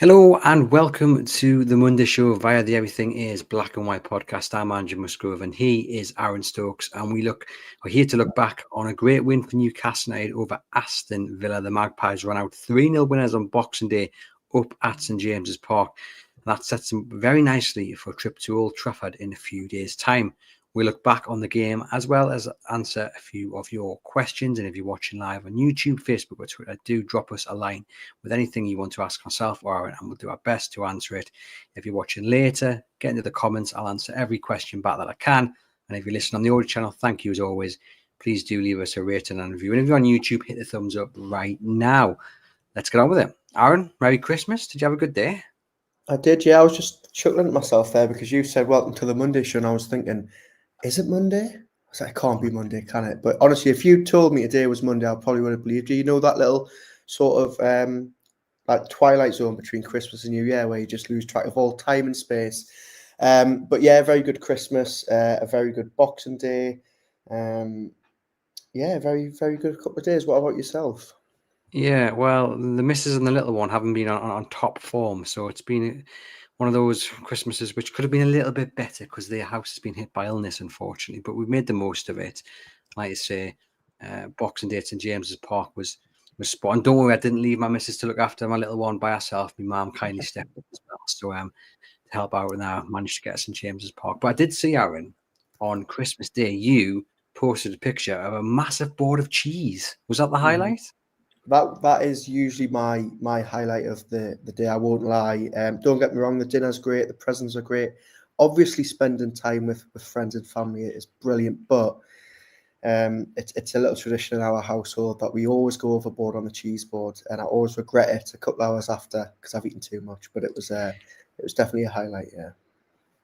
Hello and welcome to the Monday Show via the Everything Is Black and White podcast. I'm Andrew Musgrove and he is Aaron Stokes, and we're here to look back on a great win for Newcastle United over Aston Villa. The Magpies ran out 3-0 winners on Boxing Day up at St James's Park. That sets them very nicely for a trip to Old Trafford in a few days' time. We look back on the game as well as answer a few of your questions. And if you're watching live on YouTube, Facebook, or Twitter, do drop us a line with anything you want to ask myself or Aaron, and we'll do our best to answer it. If you're watching later, get into the comments. I'll answer every question back that I can. And if you listen on the audio channel, thank you as always. Please do leave us a rating and review. And if you're on YouTube, hit the thumbs up right now. Let's get on with it. Aaron, Merry Christmas. Did you have a good day? I did, yeah. I was just chuckling at myself there because you said welcome to the Monday Show, and I was thinking, is it Monday? I was like, it can't be Monday, can it? But honestly, if you told me today was Monday, I probably would have believed you. You know that little sort of like twilight zone between Christmas and New Year where you just lose track of all time and space. But yeah, very good Christmas, a very good Boxing Day. Yeah, very, very good couple of days. What about yourself? Yeah, well, the missus and the little one haven't been on top form, so it's been one of those Christmases which could have been a little bit better because their house has been hit by illness, unfortunately. But we've made the most of it. Like I say, Boxing Day at St James's Park was spot on. Don't worry, I didn't leave my missus to look after my little one by herself. My mum kindly stepped up as well, so to help out, and I managed to get us St James's Park. But I did see, Aaron, on Christmas Day, you posted a picture of a massive board of cheese. Was that the highlight? That is usually my highlight of the day. I won't lie. Don't get me wrong, the dinner's great, the presents are great. Obviously, spending time with friends and family is brilliant, but it's a little tradition in our household that we always go overboard on the cheese board, and I always regret it a couple of hours after because I've eaten too much. But it was definitely a highlight, yeah.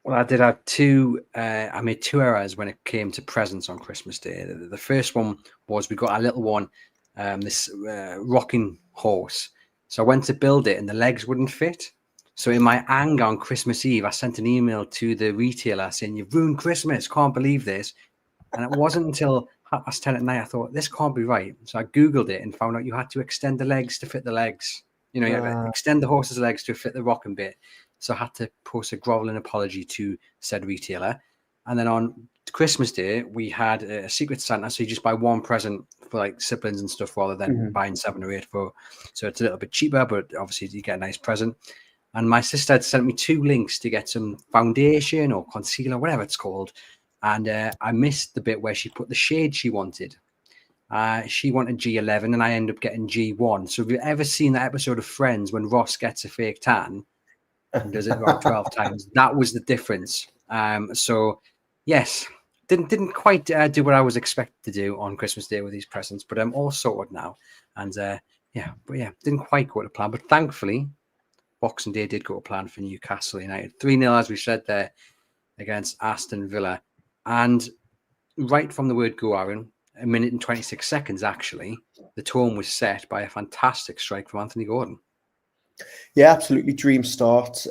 Well, I did have two. I made two errors when it came to presents on Christmas Day. The first one was we got a little one, this rocking horse. So I went to build it and the legs wouldn't fit. So in my anger on Christmas Eve, I sent an email to the retailer saying, "You've ruined Christmas. Can't believe this." And it wasn't until 10:30 at night I thought, this can't be right. So I Googled it and found out you had to extend the legs to fit the legs. You know, you had to extend the horse's legs to fit the rocking bit. So I had to post a groveling apology to said retailer. And then on Christmas Day, we had a Secret Santa. So you just buy one present for like siblings and stuff rather than buying 7 or 8 for. So it's a little bit cheaper, but obviously you get a nice present. And my sister had sent me 2 links to get some foundation or concealer, whatever it's called. And I missed the bit where she put the shade she wanted. She wanted G11 and I end up getting G1. So have you ever seen that episode of Friends when Ross gets a fake tan and does it about 12 times? That was the difference. So yes, didn't quite do what I was expected to do on Christmas Day with these presents, but I'm all sorted now. And didn't quite go to plan. But thankfully, Boxing Day did go to plan for Newcastle United. 3-0, as we said there, against Aston Villa. And right from the word go, Aaron, 1 minute and 26 seconds, actually, the tone was set by a fantastic strike from Anthony Gordon. Yeah, absolutely. Dream start.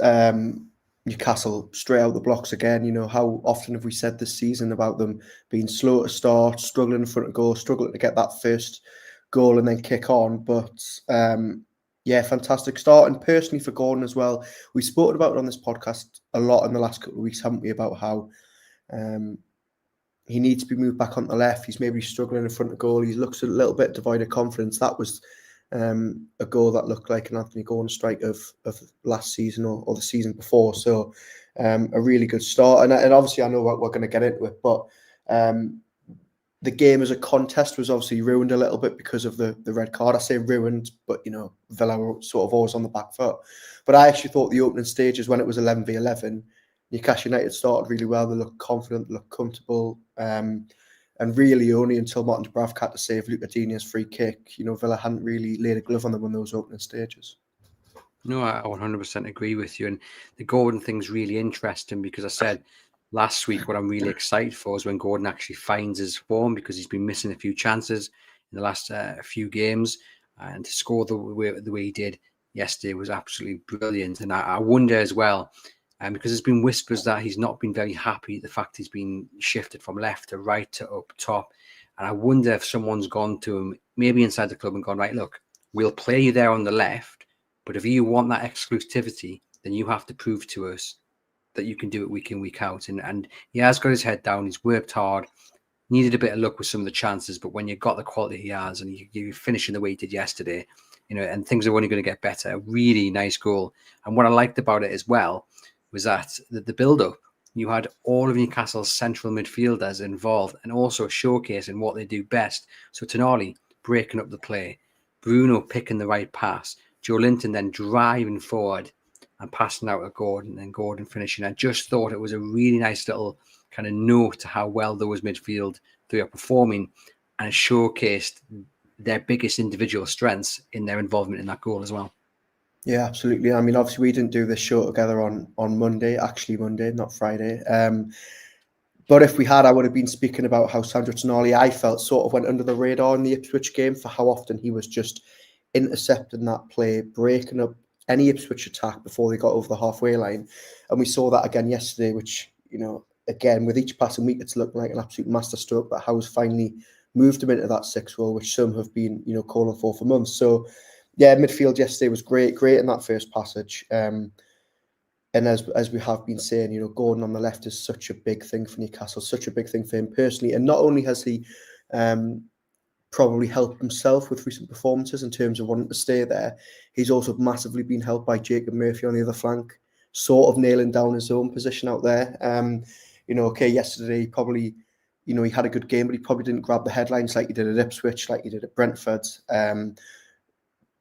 Newcastle straight out the blocks again. You know, how often have we said this season about them being slow to start, struggling in front of goal, struggling to get that first goal and then kick on. But yeah, fantastic start. And personally for Gordon as well, we've spoken about it on this podcast a lot in the last couple of weeks, haven't we, about how he needs to be moved back on the left. He's maybe struggling in front of goal. He looks a little bit devoid of confidence. That was a goal that looked like an Anthony Gordon strike of last season or the season before. So a really good start. And obviously I know what we're going to get into it, but the game as a contest was obviously ruined a little bit because of the red card. I say ruined, but, you know, Villa were sort of always on the back foot. But I actually thought the opening stages when it was 11v11, Newcastle United started really well. They looked confident, they looked comfortable. And really only until Martin Dubravka had to save Luca Digne's free kick, you know, Villa hadn't really laid a glove on them in those opening stages. No, I 100% agree with you. And the Gordon thing's really interesting because I said last week what I'm really excited for is when Gordon actually finds his form, because he's been missing a few chances in the last few games. And to score the way he did yesterday was absolutely brilliant. And I wonder as well, because there's been whispers that he's not been very happy, the fact he's been shifted from left to right to up top. And I wonder if someone's gone to him, maybe inside the club, and gone, right, look, we'll play you there on the left, But if you want that exclusivity, then you have to prove to us that you can do it week in, week out. And he has got his head down. He's worked hard. Needed a bit of luck with some of the chances, but when you've got the quality he has and you're finishing the way he did yesterday, and things are only going to get better. A really nice goal. And what I liked about it as well was that the build-up, you had all of Newcastle's central midfielders involved and also showcasing what they do best. So Tonali breaking up the play, Bruno picking the right pass, Joe Linton then driving forward and passing out to Gordon and Gordon finishing. I just thought it was a really nice little kind of note to how well those midfield three are performing, and it showcased their biggest individual strengths in their involvement in that goal as well. Yeah, absolutely. I mean, obviously we didn't do this show together on Monday, actually Monday, not Friday. But if we had, I would have been speaking about how Sandro Tonali, I felt, sort of went under the radar in the Ipswich game for how often he was just intercepting that play, breaking up any Ipswich attack before they got over the halfway line. And we saw that again yesterday, which, again, with each passing week, it's looking like an absolute masterstroke, but Howe's finally moved him into that 6th role, which some have been, calling for months. So, yeah, midfield yesterday was great in that first passage. And as we have been saying, Gordon on the left is such a big thing for Newcastle, such a big thing for him personally. And not only has he probably helped himself with recent performances in terms of wanting to stay there, he's also massively been helped by Jacob Murphy on the other flank, sort of nailing down his own position out there. Yesterday he probably, he had a good game, but he probably didn't grab the headlines like he did at Ipswich, like he did at Brentford.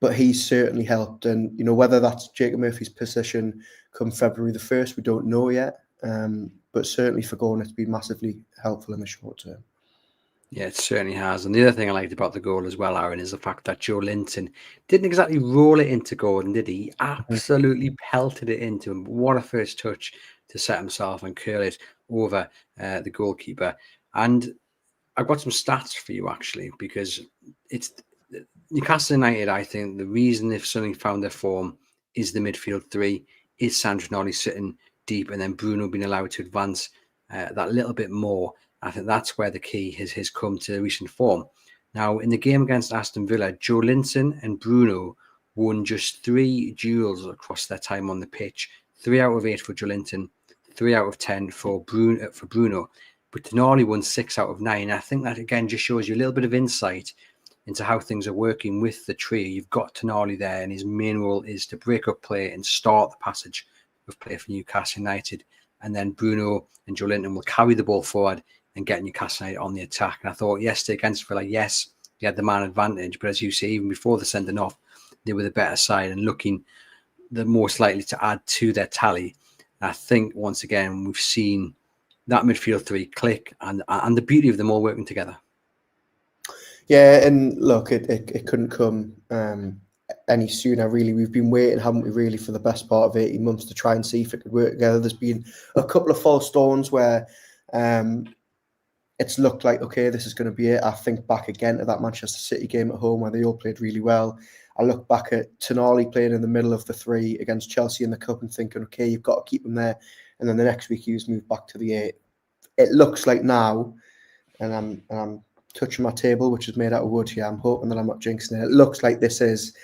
But he's certainly helped. And, whether that's Jacob Murphy's position come February the 1st, we don't know yet. But certainly for Gordon, it's been massively helpful in the short term. Yeah, it certainly has. And the other thing I liked about the goal as well, Aaron, is the fact that Joe Linton didn't exactly roll it into Gordon, did he? He absolutely pelted it into him. What a first touch to set himself and curl it over the goalkeeper. And I've got some stats for you, actually, because it's Newcastle United, I think, the reason they've suddenly found their form is the midfield three, is Sandro Tonali sitting deep and then Bruno being allowed to advance that little bit more. I think that's where the key has come to recent form. Now, in the game against Aston Villa, Joe Linton and Bruno won just 3 duels across their time on the pitch. 3 out of 8 for Joe Linton, 3 out of 10 for Bruno. But Tonali won 6 out of 9. I think that, again, just shows you a little bit of insight into how things are working with the trio. You've got Tonali there, and his main role is to break up play and start the passage of play for Newcastle United. And then Bruno and Joe Linton will carry the ball forward and get Newcastle United on the attack. And I thought yesterday against Villa, yes, he had the man advantage, but as you say, even before the sending off, they were the better side and looking the most likely to add to their tally. And I think once again we've seen that midfield three click and the beauty of them all working together. Yeah, and look, it couldn't come any sooner, really. We've been waiting, haven't we, really, for the best part of 18 months to try and see if it could work together. There's been a couple of false dawns where it's looked like, okay, this is going to be it. I think back again to that Manchester City game at home where they all played really well. I look back at Tonali playing in the middle of the 3 against Chelsea in the Cup and thinking, okay, you've got to keep him there. And then the next week he was moved back to the 8. It looks like now, and I'm touching my table, which is made out of wood here. I'm hoping that I'm not jinxing it. It looks like this is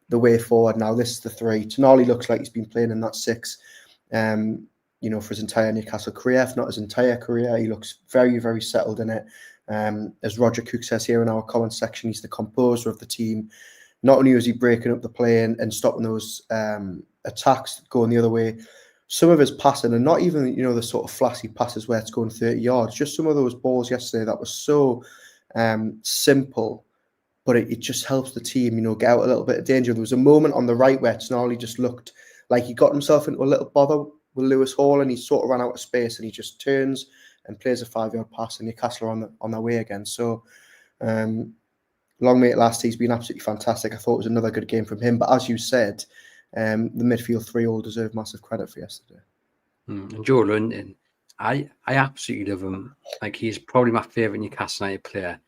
the way forward now. This is the 3. Tonali looks like he's been playing in that 6. For his entire Newcastle career, if not his entire career. He looks very, very settled in it. As Roger Cook says here in our comments section, he's the composer of the team. Not only is he breaking up the play and stopping those attacks going the other way, some of his passing, and not even, the sort of flashy passes where it's going 30 yards, just some of those balls yesterday that was so simple, but it just helps the team, get out a little bit of danger. There was a moment on the right where Tonali just looked like he got himself into a little bother with Lewis Hall, and he sort of ran out of space, and he just turns and plays a 5-yard pass, and Newcastle are on their way again. So, long may it last. He's been absolutely fantastic. I thought it was another good game from him. But as you said, the midfield 3 all deserve massive credit for yesterday. And Joe Linton, I absolutely love him. Like, he's probably my favourite Newcastle United player,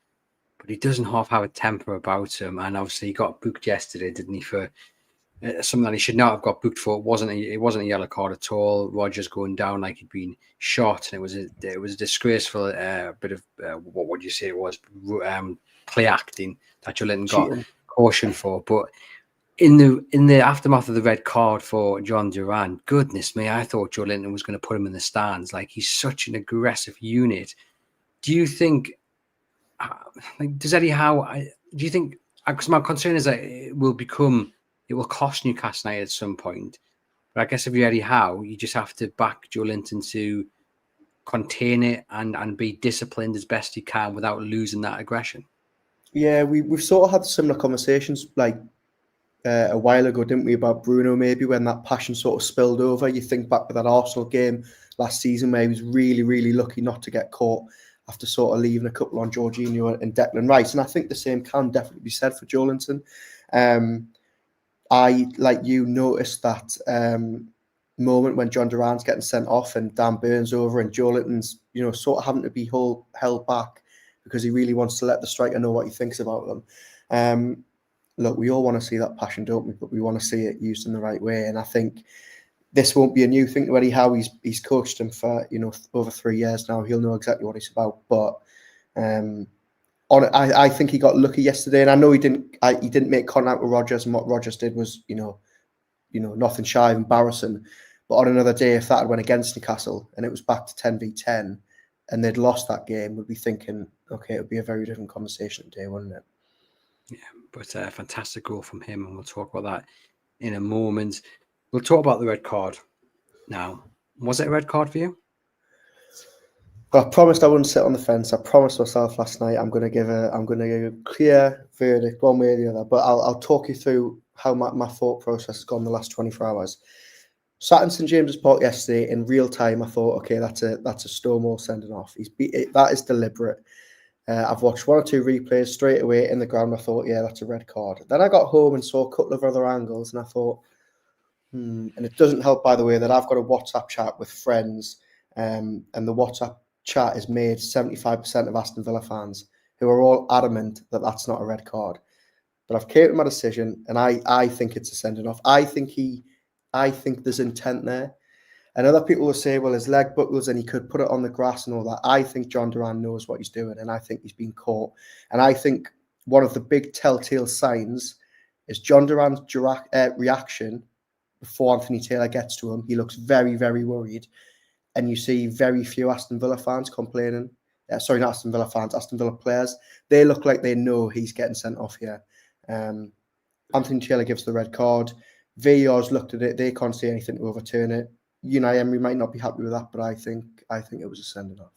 but he doesn't have a temper about him. And obviously, he got booked yesterday, didn't he, for something that he should not have got booked for. It wasn't a yellow card at all. Rogers going down like he'd been shot, and it was a disgraceful bit of what would you say it was, play acting that Joe Linton got caution for. But in the aftermath of the red card for John Duran, goodness me, I thought Joe Linton was going to put him in the stands. Like, he's such an aggressive unit. Do you think, does Eddie Howe, do you think, because my concern is that it will cost Newcastle United at some point. But I guess if you're Eddie Howe, you just have to back Joe Linton to contain it and be disciplined as best you can without losing that aggression. Yeah, we've sort of had similar conversations like a while ago, didn't we, about Bruno, maybe when that passion sort of spilled over. You think back to that Arsenal game last season where he was really, really lucky not to get caught after sort of leaving a couple on Jorginho and Declan Rice. And I think the same can definitely be said for Joe Linton. I, like you, noticed that moment when John Duran's getting sent off and Dan Burns over and Joe Linton's, sort of having to be held back because he really wants to let the striker know what he thinks about them. Look, we all want to see that passion, don't we? But we want to see it used in the right way. And I think this won't be a new thing to Eddie Howe. He's coached him for over 3 years now. He'll know exactly what he's about. But I think he got lucky yesterday, and I know he didn't make contact with Rodgers, and what Rodgers did was nothing shy of embarrassing. But on another day, if that had went against Newcastle and it was back to 10v10 and they'd lost that game, we'd be thinking, okay, it would be a very different conversation today, wouldn't it? Yeah, but a fantastic goal from him, and we'll talk about that in a moment. We'll talk about the red card now. Was it a red card for you? I promised I wouldn't sit on the fence. I promised myself last night I'm going to give a clear verdict one way or the other. But I'll talk you through how my thought process has gone the last 24 hours. Sat in St James's Park yesterday in real time. I thought, okay, that's a Stonewall sending off. That is deliberate. I've watched 1 or 2 replays straight away in the ground. I thought, yeah, that's a red card. Then I got home and saw a couple of other angles, and I thought, and it doesn't help, by the way, that I've got a WhatsApp chat with friends, and the WhatsApp chat is made 75% of Aston Villa fans who are all adamant that that's not a red card. But I've came to my decision, and I think it's a sending off. I think there's intent there. And other people will say, well, his leg buckles and he could put it on the grass and all that. I think John Duran knows what he's doing, and I think he's been caught. And I think one of the big telltale signs is John Duran's reaction before Anthony Taylor gets to him. He looks very, very worried. And you see very few Aston Villa fans complaining. Sorry, not Aston Villa fans, Aston Villa players. They look like they know he's getting sent off here. Anthony Taylor gives the red card. VAR's looked at it. They can't see anything to overturn it. Emery might not be happy with that, but I think it was a sending off.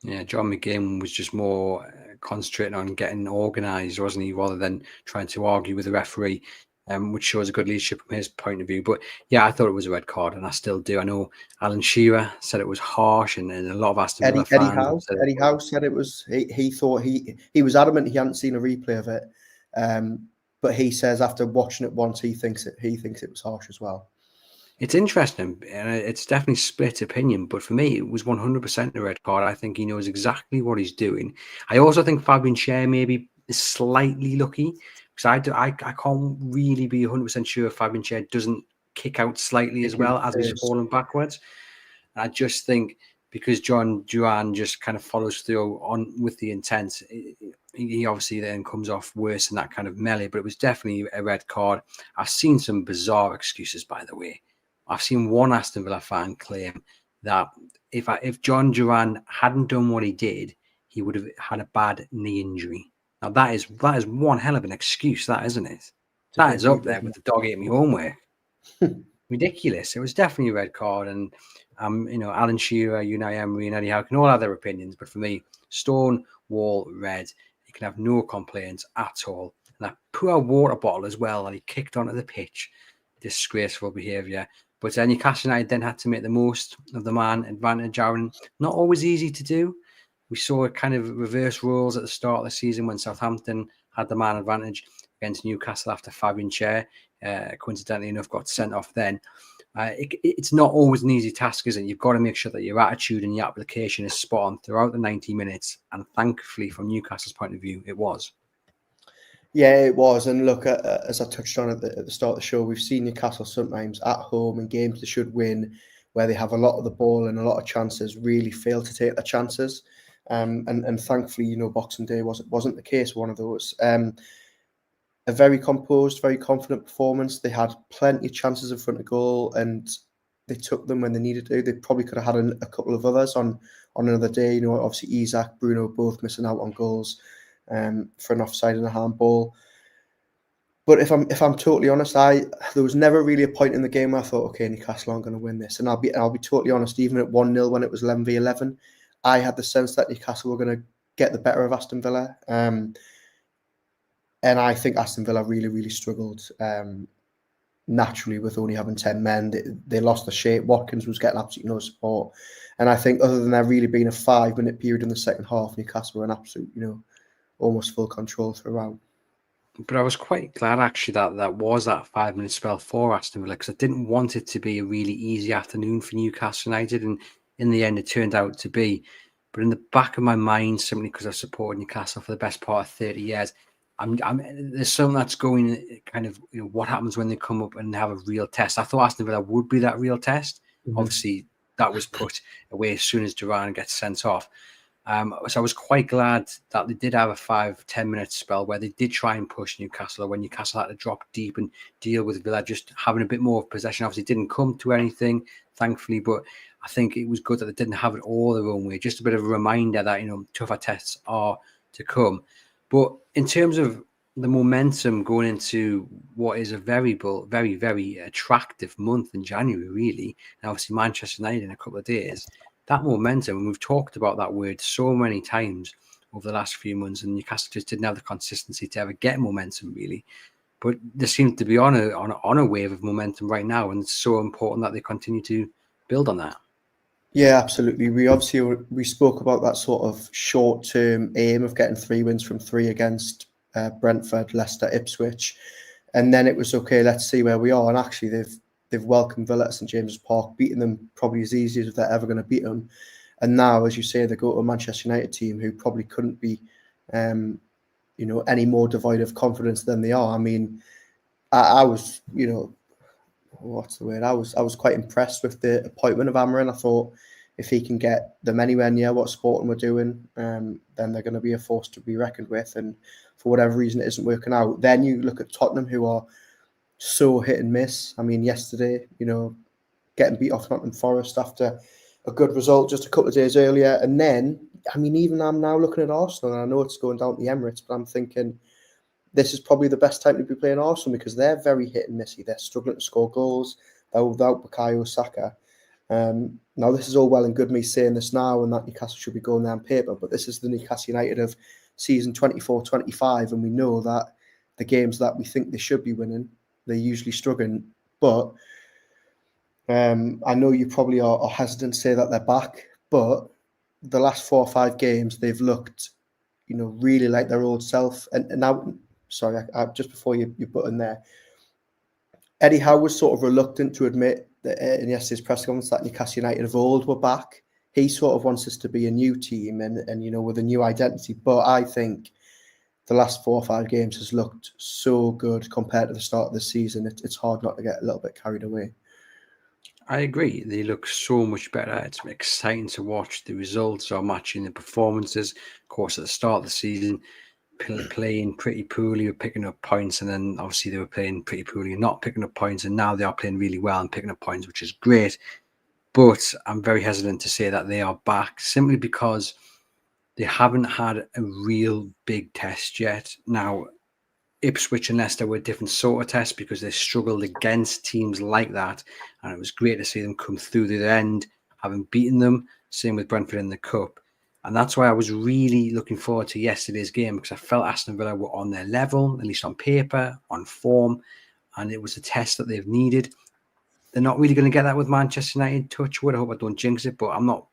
Yeah, John McGinn was just more concentrating on getting organised, wasn't he, rather than trying to argue with the referee, which shows a good leadership from his point of view. But yeah, I thought it was a red card, and I still do. I know Alan Shearer said it was harsh, and a lot of Aston Villa fans. Eddie Howe said it was. He thought he was adamant he hadn't seen a replay of it, but he says after watching it once, he thinks it was harsh as well. It's interesting, and it's definitely split opinion, but for me, it was 100% a red card. I think he knows exactly what he's doing. I also think Fabian Schär maybe is slightly lucky, because I can't really be 100% sure if Fabian Schär doesn't kick out slightly as well as he's falling backwards. And I just think because John Duran just kind of follows through on with the intent, he obviously then comes off worse in that kind of melee, but it was definitely a red card. I've seen some bizarre excuses, by the way. I've seen one Aston Villa fan claim that if John Duran hadn't done what he did, he would have had a bad knee injury. Now that is one hell of an excuse, that isn't it? That is up there with the dog ate me homework. Ridiculous. It was definitely a red card, and Alan Shearer, Unai Emery, and Eddie Howe can all have their opinions, but for me, Stonewall red. He can have no complaints at all. And that poor water bottle as well, and he kicked onto the pitch. Disgraceful behaviour. But Newcastle United then had to make the most of the man advantage, Aaron. Not always easy to do. We saw a kind of reverse roles at the start of the season when Southampton had the man advantage against Newcastle after Fabian Schär, coincidentally enough, got sent off then. It's not always an easy task, is it? You've got to make sure that your attitude and your application is spot on throughout the 90 minutes. And thankfully, from Newcastle's point of view, it was. Yeah, it was. And look, as I touched on at the start of the show, we've seen Newcastle sometimes at home in games they should win, where they have a lot of the ball and a lot of chances, really fail to take their chances. And thankfully, Boxing Day wasn't the case, one of those. a very composed, very confident performance. They had plenty of chances in front of goal, and they took them when they needed to. They probably could have had a couple of others on another day. You know, obviously Isaac, Bruno, both missing out on goals for an offside and a handball. But if I'm totally honest, there was never really a point in the game where I thought, okay, Newcastle aren't going to win this. And I'll be totally honest, even at 1-0 when it was 11v11, I had the sense that Newcastle were going to get the better of Aston Villa. And I think Aston Villa really, really struggled naturally with only having 10 men. They lost the shape. Watkins was getting absolutely no support. And I think other than there really being a 5-minute period in the second half, Newcastle were in absolute, almost full control throughout. But I was quite glad actually that was that 5-minute spell for Aston Villa, because I didn't want it to be a really easy afternoon for Newcastle United, and in the end it turned out to be. But in the back of my mind, simply because I've supported Newcastle for the best part of 30 years, there's something that's going kind of, what happens when they come up and have a real test. I thought Aston Villa would be that real test. Mm-hmm. Obviously, that was put away as soon as Duran gets sent off. So I was quite glad that they did have a 5-10 minute spell where they did try and push Newcastle, or when Newcastle had to drop deep and deal with Villa just having a bit more of possession. Obviously, it didn't come to anything, thankfully, but I think it was good that they didn't have it all their own way. Just a bit of a reminder that, tougher tests are to come. But in terms of the momentum going into what is a very, very, very attractive month in January, really, and obviously Manchester United in a couple of days, that momentum, and we've talked about that word so many times over the last few months, and Newcastle just didn't have the consistency to ever get momentum, really. But they seem to be on a wave of momentum right now, and it's so important that they continue to build on that. Yeah, absolutely. We spoke about that sort of short-term aim of getting 3 wins from 3 against Brentford, Leicester, Ipswich, and then it was okay. Let's see where we are. And actually, they've welcomed Villa at St James's Park, beaten them probably as easy as they're ever going to beat them. And now, as you say, they go to a Manchester United team who probably couldn't be, any more devoid of confidence than they are. I mean, I was, what's the word? I was quite impressed with the appointment of Amarin. I thought if he can get them anywhere near what Sporting were doing, then they're going to be a force to be reckoned with. And for whatever reason, it isn't working out. Then you look at Tottenham, who are so hit and miss. I mean, yesterday, getting beat off Nottingham Forest after a good result just a couple of days earlier. And then, I mean, even I'm now looking at Arsenal, and I know it's going down to the Emirates, but I'm thinking this is probably the best time to be playing Arsenal, because they're very hit and missy. They're struggling to score goals. They're without Bukayo Saka. Now, this is all well and good me saying this now, and that Newcastle should be going there on paper, but this is the Newcastle United of season 24-25, and we know that the games that we think they should be winning, they're usually struggling. But I know you probably are hesitant to say that they're back, but the last 4 or 5 games, they've looked, really like their old self. And now, sorry, I just before you put in there, Eddie Howe was sort of reluctant to admit that in yesterday's press conference that Newcastle United of old were back. He sort of wants us to be a new team and with a new identity. But I think the last 4 or 5 games has looked so good compared to the start of the season. It's hard not to get a little bit carried away. I agree. They look so much better. It's exciting to watch. The results are matching the performances. Of course, at the start of the season, playing pretty poorly, picking up points, and then obviously they were playing pretty poorly and not picking up points, and now they are playing really well and picking up points, which is great. But I'm very hesitant to say that they are back, simply because they haven't had a real big test yet. Now, Ipswich and Leicester were a different sort of test because they struggled against teams like that, and it was great to see them come through the end, having beaten them. Same with Brentford in the Cup. And that's why I was really looking forward to yesterday's game, because I felt Aston Villa were on their level, at least on paper, on form, and it was a test that they've needed. They're not really going to get that with Manchester United, touch wood. I hope I don't jinx it, but I'm not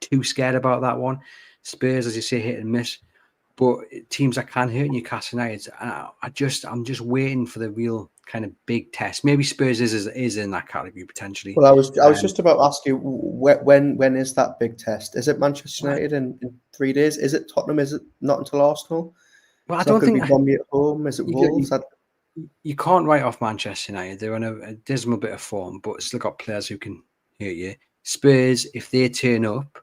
too scared about that one. Spurs, as you say, hit and miss. But teams that can hurt Newcastle United, I'm just waiting for the real kind of big test. Maybe Spurs is in that category potentially. Well, I was just about to ask you, when is that big test? Is it Manchester United in 3 days? Is it Tottenham? Is it not until Arsenal? Well, I don't think Bromley at home. Is it Wolves? You can't write off Manchester United. They're on a dismal bit of form, but still got players who can hurt you. Spurs, if they turn up,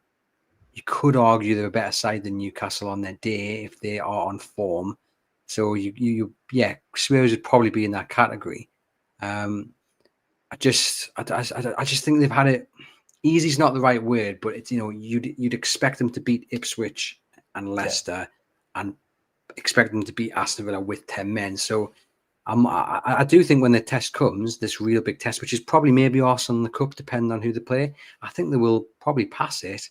you could argue they're a better side than Newcastle on their day if they are on form. So yeah, Spurs would probably be in that category. I just think they've had it. Easy's not the right word, but it's, you'd expect them to beat Ipswich and Leicester, and expect them to beat Aston Villa with 10 men. So I do think when the test comes, this real big test, which is probably maybe Arsenal in the cup, depending on who they play, I think they will probably pass it.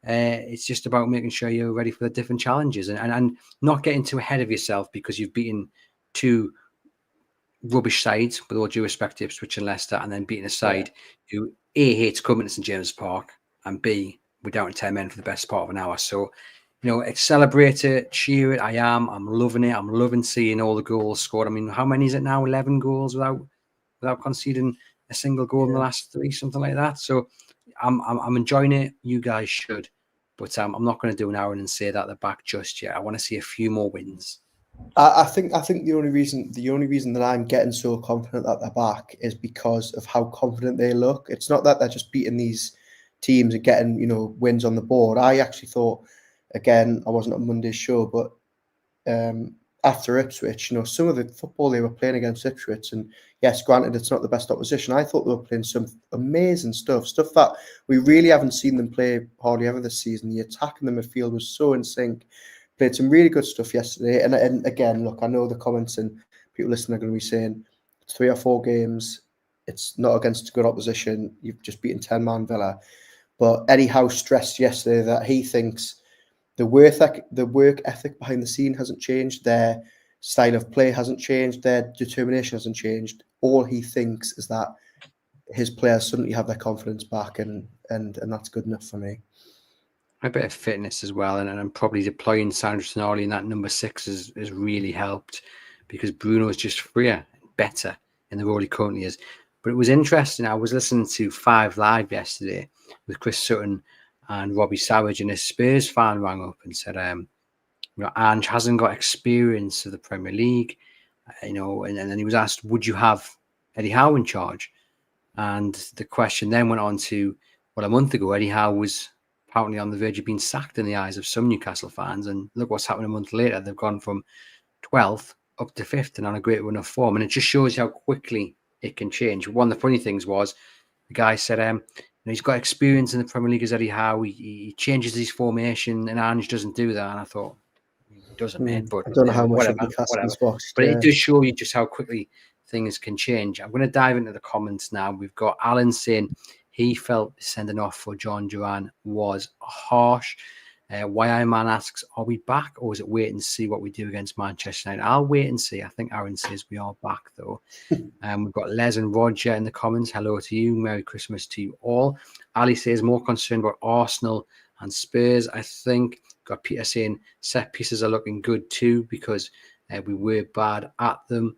It's just about making sure you're ready for the different challenges and not getting too ahead of yourself because you've beaten two rubbish sides, with all due respect to Ipswich and Leicester, and then beating a side who A, hates coming to St James's Park, and B, we're down to 10 men for the best part of an hour. So, celebrate it, cheer it. I'm loving it. I'm loving seeing all the goals scored. I mean, how many is it now? 11 goals without conceding a single goal in the last 3, something like that. So I'm enjoying it. You guys should. But I'm not going to do an hour and say that they're back just yet. I want to see a few more wins. I think the only reason that I'm getting so confident that they're back is because of how confident they look. It's not that they're just beating these teams and getting wins on the board. I actually thought, again, I wasn't on Monday's show, but after Ipswich, some of the football they were playing against Ipswich, and yes, granted, it's not the best opposition. I thought they were playing some amazing stuff that we really haven't seen them play hardly ever this season. The attack in the midfield was so in sync. Played some really good stuff yesterday. And again, look, I know the comments and people listening are going to be saying it's 3 or 4 games. It's not against good opposition. You've just beaten 10-man Villa. But Eddie Howe stressed yesterday that he thinks the work ethic behind the scene hasn't changed. Their style of play hasn't changed. Their determination hasn't changed. All he thinks is that his players suddenly have their confidence back, and that's good enough for me. A bit of fitness as well, and probably deploying Sandro Tonali in that number 6 has really helped, because Bruno is just freer, better in the role he currently is. But it was interesting. I was listening to 5 Live yesterday with Chris Sutton and Robbie Savage, and a Spurs fan rang up and said, Ange hasn't got experience of the Premier League, and then he was asked, would you have Eddie Howe in charge? And the question then went on to, well, a month ago, Eddie Howe was apparently on the verge of being sacked in the eyes of some Newcastle fans, and look what's happened a month later. They've gone from 12th up to 5th and on a great run of form, and it just shows how quickly it can change. One of the funny things was the guy said he's got experience in the Premier League as Eddie Howe. He changes his formation, and Ange doesn't do that. And I thought, he doesn't, man. But I don't know how much whatever. But it does show you just how quickly things can change. I'm going to dive into the comments now. We've got Alan saying he felt sending off for John Duran was harsh. YI-Man asks, are we back, or is it wait and see what we do against Manchester United? I'll wait and see. I think Aaron says we are back, though. We've got Les and Roger in the comments. Hello to you. Merry Christmas to you all. Ali says, more concerned about Arsenal and Spurs, I think. Got Peter saying, set pieces are looking good too, because we were bad at them.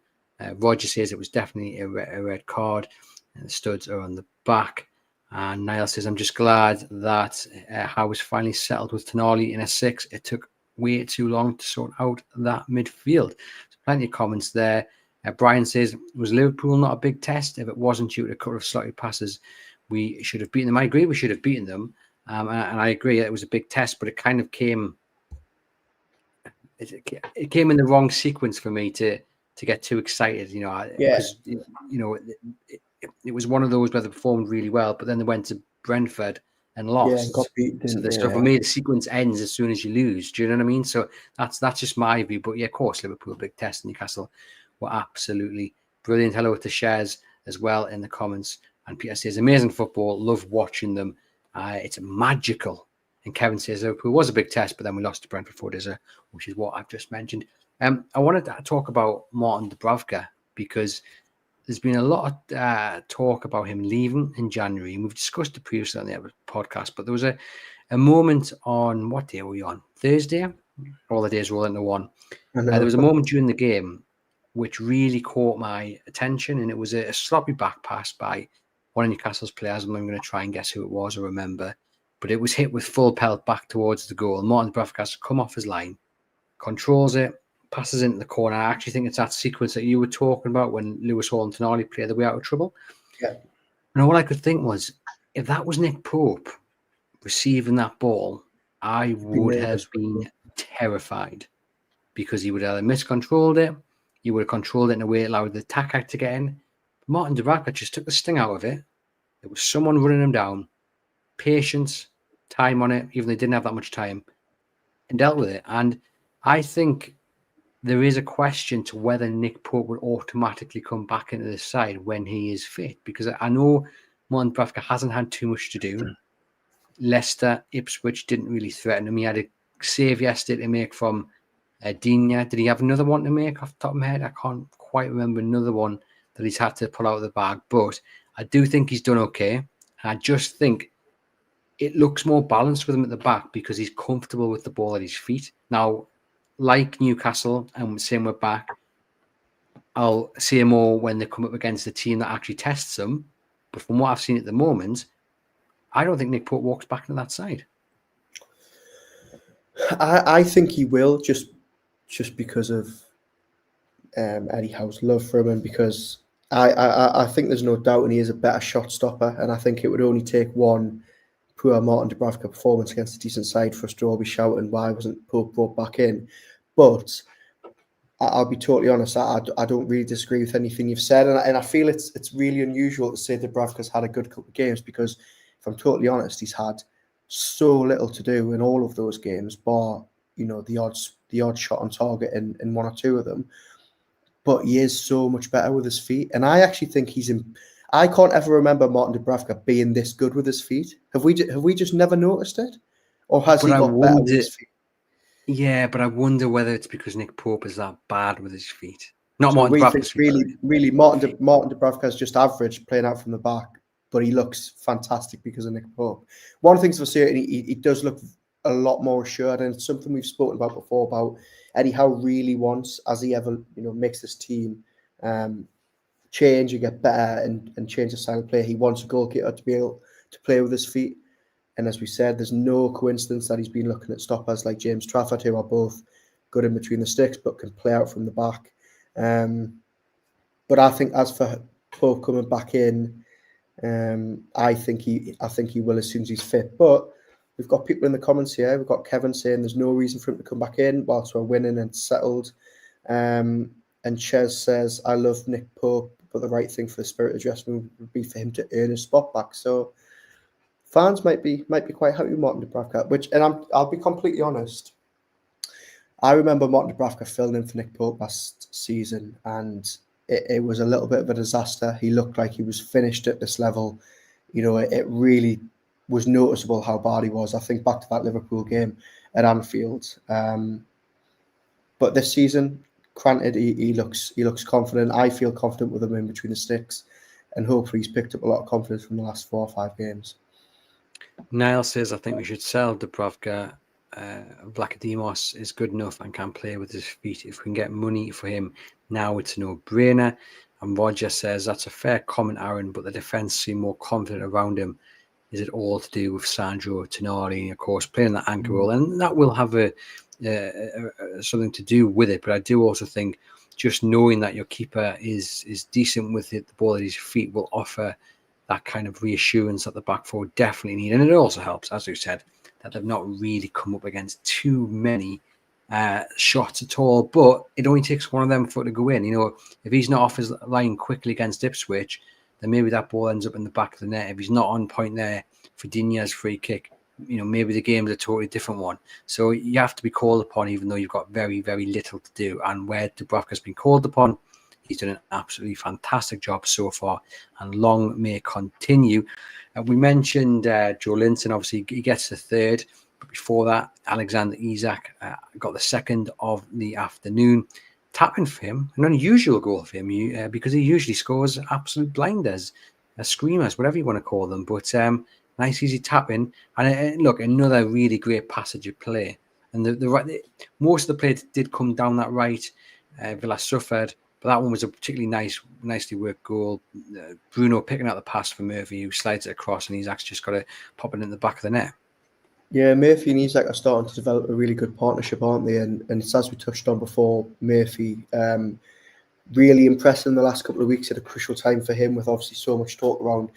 Roger says it was definitely a red card, and the studs are on the back. And Niall says, I'm just glad that Howe was finally settled with Tonali in a 6. It took way too long to sort out that midfield. So plenty of comments there. Brian says, was Liverpool not a big test? If it wasn't due to a couple of slotty passes, we should have beaten them. I agree, we should have beaten them. And I agree, it was a big test, but it kind of came... It came in the wrong sequence for me to get too excited, because, it was one of those where they performed really well, but then they went to Brentford and lost. Got beat, so for me, the sequence ends as soon as you lose. Do you know what I mean? So that's just my view. But yeah, of course, Liverpool, big test. Newcastle were absolutely brilliant. Hello to Shares as well in the comments. And Peter says, amazing football. Love watching them. It's magical. And Kevin says, Liverpool was a big test, but then we lost to Brentford 4-0, which is what I've just mentioned. I wanted to talk about Martin Dubravka, because there's been a lot of talk about him leaving in January, and we've discussed it previously on the other podcast, but there was a moment on, what day were we on? Thursday? All the days roll into one. There was a moment during the game which really caught my attention, and it was a sloppy back pass by one of Newcastle's players. I'm not going to try and guess who it was or remember, but it was hit with full pelt back towards the goal. Martin Dubravka has to come off his line, controls it, passes into the corner. I actually think it's that sequence that you were talking about when Lewis Hall and Tonali play the way out of trouble. Yeah. And all I could think was, if that was Nick Pope receiving that ball, I would have been terrified, because he would have miscontrolled it. He would have controlled it in a way that allowed the attacker to get in. Martin Dubravka just took the sting out of it. There was someone running him down, patience, time on it, even though they didn't have that much time, and dealt with it. And I think there is a question to whether Nick Pope will automatically come back into the side when he is fit, because I know Martin Dubravka hasn't had too much to do. Leicester, Ipswich didn't really threaten him. He had a save yesterday to make from Digne. Did he have another one to make off the top of my head? I can't quite remember another one that he's had to pull out of the bag, but I do think he's done okay. And I just think it looks more balanced with him at the back because he's comfortable with the ball at his feet. Now, like Newcastle, and same with back, I'll see more when they come up against a team that actually tests them. But from what I've seen at the moment, I don't think Nick Pope walks back into that side. I think he will, just because of Eddie Howe's love for him, and because I think there's no doubt, and he is a better shot stopper, and I think it would only take one poor Martin Dubravka performance against a decent side for us to all be shouting, why wasn't Pope brought back in? But I'll be totally honest, I don't really disagree with anything you've said, and I feel it's really unusual to say Dubravka's had a good couple of games, because if I'm totally honest, he's had so little to do in all of those games, bar the odd shot on target in one or two of them. But he is so much better with his feet, and I actually think he's in. I can't ever remember Martin Dubravka being this good with his feet. Have we just never noticed it, or has he got better with his feet? Yeah, but I wonder whether it's because Nick Pope is that bad with his feet. Not so Martin Dubravka's feet. Really, Martin Dubravka is just average playing out from the back, but he looks fantastic because of Nick Pope. One thing's for certain, he does look a lot more assured, and it's something we've spoken about before about Eddie Howe really wants, as he ever makes this team change and get better and change the style of play. He wants a goalkeeper to be able to play with his feet. And as we said, there's no coincidence that he's been looking at stoppers like James Trafford, who are both good in between the sticks but can play out from the back. But I think as for Pope coming back in, I think he will as soon as he's fit. But we've got people in the comments here. We've got Kevin saying there's no reason for him to come back in whilst we're winning and settled. And Ches says, I love Nick Pope, but the right thing for the spirit of dressing room would be for him to earn his spot back. So fans might be quite happy with Martin Dubravka, and I'll be completely honest. I remember Martin Dubravka filling in for Nick Pope last season, and it was a little bit of a disaster. He looked like he was finished at this level. It really was noticeable how bad he was. I think back to that Liverpool game at Anfield. But this season, granted, he looks confident. I feel confident with him in between the sticks, and hopefully he's picked up a lot of confidence from the last 4 or 5 games. Niall says, I think we should sell Dubravka. Vlachodimos is good enough and can play with his feet. If we can get money for him now, it's a no-brainer. And Roger says, that's a fair comment, Aaron, but the defence seem more confident around him. Is it all to do with Sandro Tonali, of course, playing that anchor role? And that will have something to do with it. But I do also think just knowing that your keeper is decent with it, the ball at his feet will offer that kind of reassurance that the back four definitely need. And it also helps, as we said, that they've not really come up against too many shots at all. But it only takes one of them for it to go in. If he's not off his line quickly against Ipswich, then maybe that ball ends up in the back of the net. If he's not on point there for Digne's free kick, maybe the game's a totally different one. So you have to be called upon, even though you've got very, very little to do. And where Dubravka's been called upon, he's done an absolutely fantastic job so far, and long may continue. We mentioned Joe Linton. Obviously, he gets the third. But before that, Alexander Isak got the second of the afternoon. Tapping for him, an unusual goal for him, because he usually scores absolute blinders, screamers, whatever you want to call them. But nice, easy tapping. And look, another really great passage of play. And most of the play did come down that right. Villa suffered. But that one was a particularly nicely worked goal. Bruno picking out the pass for Murphy, who slides it across, and Isak's just got to pop it in the back of the net. Yeah, Murphy and Isak are starting to develop a really good partnership, aren't they? And it's as we touched on before, Murphy really impressed in the last couple of weeks at a crucial time for him, with obviously so much talk around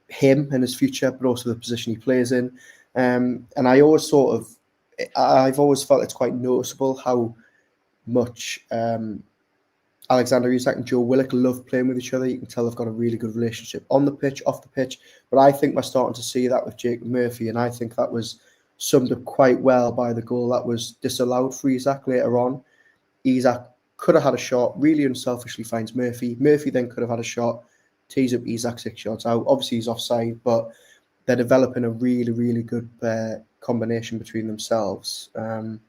him and his future, but also the position he plays in. And I've always felt it's quite noticeable how much. Alexander Isak and Joe Willock love playing with each other. You can tell they've got a really good relationship on the pitch, off the pitch. But I think we're starting to see that with Jacob Murphy, and I think that was summed up quite well by the goal that was disallowed for Isak later on. Isak could have had a shot, really unselfishly finds Murphy. Murphy then could have had a shot, tees up Isak 6 shots out. Obviously, he's offside, but they're developing a really, really good combination between themselves. And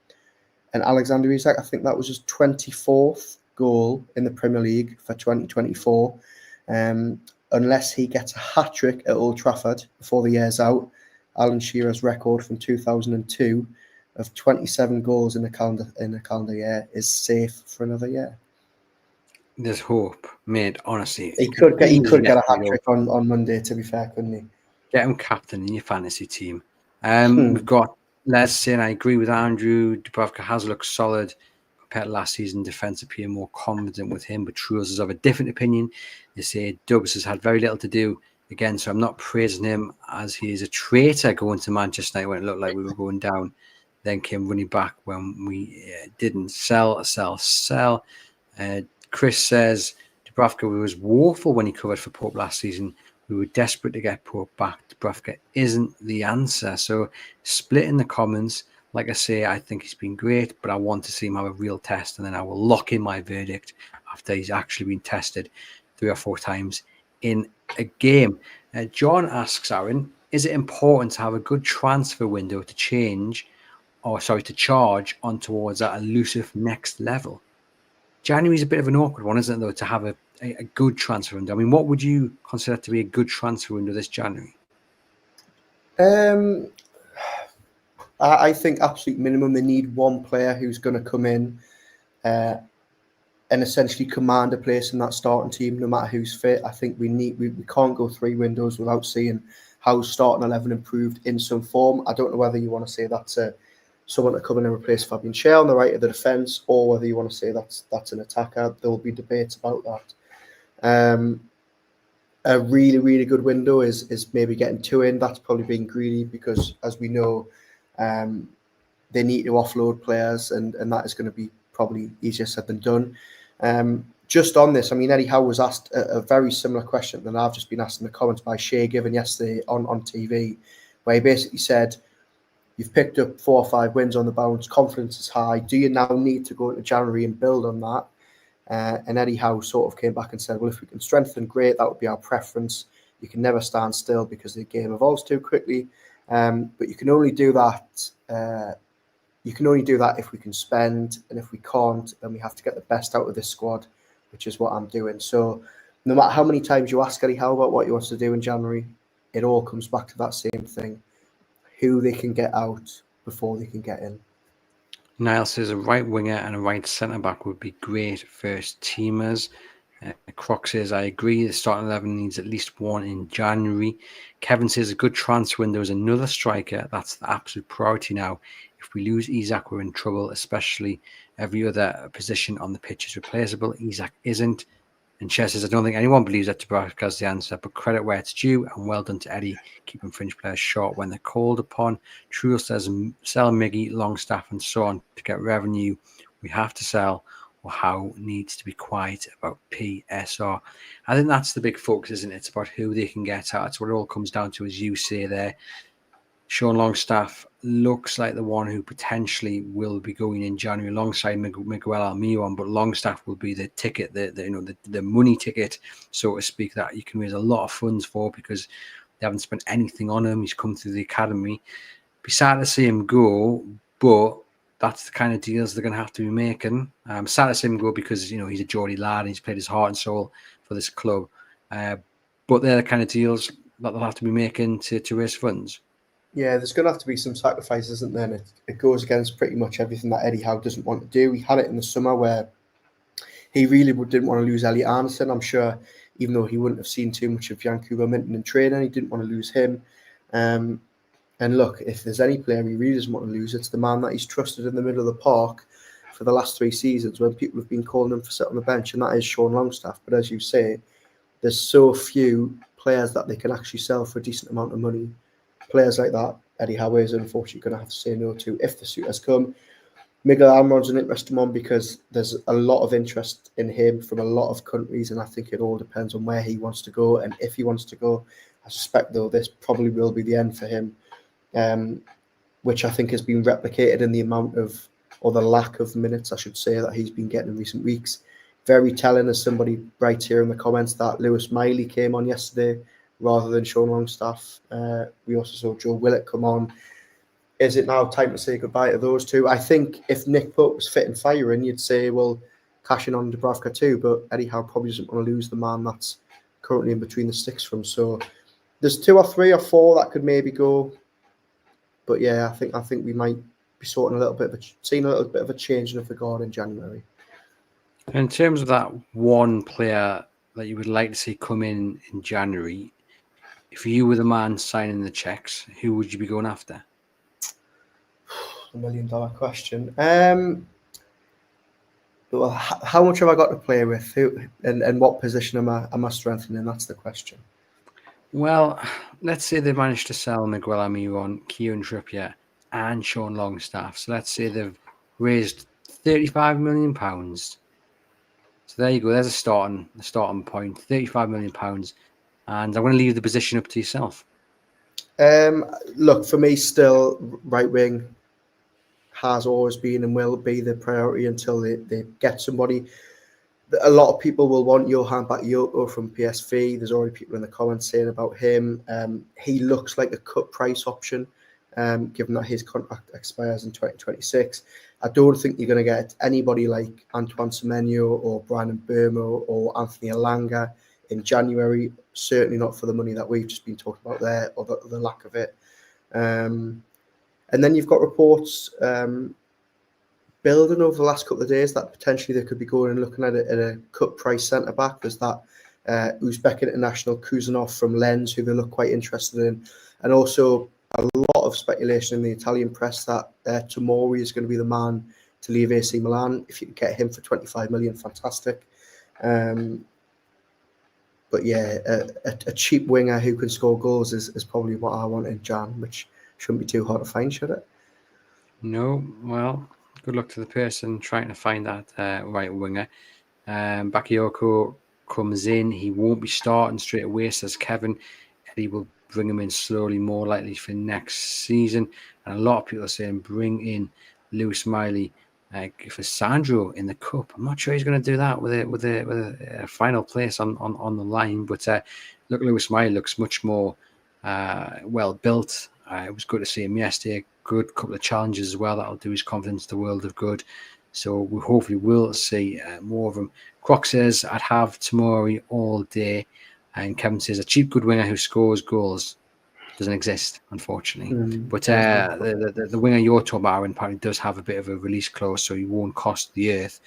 Alexander Isak, I think that was his 24th goal in the Premier League for 2024. Unless he gets a hat-trick at Old Trafford before the year's out, Alan Shearer's record from 2002 of 27 goals in a calendar year is safe for another year. There's hope, mate. Honestly, He could get a hat-trick on Monday, to be fair, couldn't he? Get him captain in your fantasy team. We've got Les saying, I agree with Andrew. Dubravka has looked solid compared to last season. Defence appear more confident with him, but Truls is of a different opinion. They say Dubs has had very little to do again, so I'm not praising him as he is a traitor going to Manchester United when it looked like we were going down. Then came running back when we didn't. Sell. Chris says Dubravka was woeful when he covered for Pope last season. We were desperate to get Pope back. Dubravka isn't the answer. So split in the comments. Like I say, I think he's been great, but I want to see him have a real test, and then I will lock in my verdict after he's actually been tested 3 or 4 times in a game. John asks, Aaron, is it important to have a good transfer window to charge on towards that elusive next level? January is a bit of an awkward one, isn't it, though, to have a good transfer window? I mean, what would you consider to be a good transfer window this January? I think absolute minimum, they need one player who's going to come in and essentially command a place in that starting team, no matter who's fit. I think we can't go 3 windows without seeing how starting 11 improved in some form. I don't know whether you want to say that's someone to come in and replace Fabian Schär on the right of the defence, or whether you want to say that's an attacker. There will be debates about that. A really, really good window is maybe getting 2 in. That's probably being greedy because, as we know, they need to offload players, and that is going to be probably easier said than done. Just on this, I mean, Eddie Howe was asked a very similar question that I've just been asked in the comments by Shay Given yesterday on TV, where he basically said, you've picked up 4 or 5 wins on the bounce, confidence is high. Do you now need to go into January and build on that? And Eddie Howe sort of came back and said, well, if we can strengthen, great, that would be our preference. You can never stand still because the game evolves too quickly. But you can only do that. If we can spend, and if we can't, then we have to get the best out of this squad, which is what I'm doing. So no matter how many times you ask Eddie Howe about what he wants to do in January, it all comes back to that same thing: who they can get out before they can get in. Niall says a right winger and a right centre back would be great first teamers. Croc says, I agree, the starting 11 needs at least 1 in January. Kevin says a good transfer window is another striker. That's the absolute priority now. If we lose Isak, we're in trouble, especially every other position on the pitch is replaceable. Isak isn't. And Cher says, I don't think anyone believes that Dubravka is the answer, but credit where it's due, and well done to Eddie, keeping fringe players short when they're called upon. Truel says, sell Miggy, Longstaff, and so on to get revenue. We have to sell, or Howe needs to be quiet about PSR. I think that's the big focus, isn't it? It's about who they can get out. It's what it all comes down to, as you say there. Sean Longstaff looks like the one who potentially will be going in January alongside Miguel Almiron, but Longstaff will be the ticket, the money ticket, so to speak, that you can raise a lot of funds for because they haven't spent anything on him. He's come through the academy. Be sad to see him go, but that's the kind of deals they're going to have to be making. Sad to see him go because he's a Geordie lad and he's played his heart and soul for this club. But they're the kind of deals that they'll have to be making to raise funds. Yeah, there's going to have to be some sacrifices, isn't there? And it goes against pretty much everything that Eddie Howe doesn't want to do. He had it in the summer where he really didn't want to lose Elliot Anderson. I'm sure, even though he wouldn't have seen too much of Yankuba Minton in training, he didn't want to lose him. And look, if there's any player he really doesn't want to lose, it's the man that he's trusted in the middle of the park for the last 3 seasons when people have been calling him for sit on the bench, and that is Sean Longstaff. But as you say, there's so few players that they can actually sell for a decent amount of money. Players like that, Eddie Howe is unfortunately going to have to say no to if the suitors come. Miguel Almiron's an interesting one because there's a lot of interest in him from a lot of countries, and I think it all depends on where he wants to go and if he wants to go. I suspect, though, this probably will be the end for him, which I think has been replicated in the amount of, or the lack of minutes, I should say, that he's been getting in recent weeks. Very telling, as somebody writes here in the comments, that Lewis Miley came on yesterday rather than Sean Longstaff. We also saw Joe Willett come on. Is it now time to say goodbye to those two? I think if Nick Pope was fit and firing, you'd say, well, cashing on Dubravka too, but Eddie Howe probably doesn't want to lose the man that's currently in between the sticks from. So there's 2 or 3 or 4 that could maybe go. But yeah, I think we might be seeing a little bit of a change in the regard in January. In terms of that one player that you would like to see come in January, if you were the man signing the checks, who would you be going after? $1 million question. Well, how much have I got to play with? Who and what position am I strengthening? That's the question. Well, let's say they managed to sell Miguel Almiron, Kieran Trippier, and Sean Longstaff. So let's say they've raised £35 million. So there you go. There's a starting point. £35 million, and I'm going to leave the position up to yourself. Look, for me, still right wing has always been and will be the priority until they get somebody. A lot of people will want Johan Bakayoko from PSV. There's already people in the comments saying about him. He looks like a cut price option, given that his contract expires in 2026. I don't think you're going to get anybody like Antoine Semenyo or Brian Mbeumo or Anthony Elanga in January. Certainly not for the money that we've just been talking about there, or the lack of it. And then you've got reports building over the last couple of days that potentially they could be going and looking at a cut price centre back. There's that Uzbek international Kuzanov from Lens, who they look quite interested in, and also a lot of speculation in the Italian press that Tomori is going to be the man to leave AC Milan. If you can get him for 25 million, fantastic. But yeah, a cheap winger who can score goals is probably what I want in Jan, which shouldn't be too hard to find, should it? No, well, good luck to the person trying to find that right winger. Bakayoko comes in. He won't be starting straight away, says Kevin. Eddie will bring him in slowly, more likely for next season. And a lot of people are saying bring in Lewis Miley for Sandro in the cup. I'm not sure he's going to do that with a final place on the line. But look, Lewis Miley looks much more well built. It was good to see him yesterday. Good couple of challenges as well. That'll do his confidence the world of good. So we hopefully will see more of him. Croc says, I'd have Tomori all day. And Kevin says, a cheap good winger who scores goals doesn't exist, unfortunately. But the winger you're talking about, Aaron, apparently does have a bit of a release clause, so he won't cost the earth.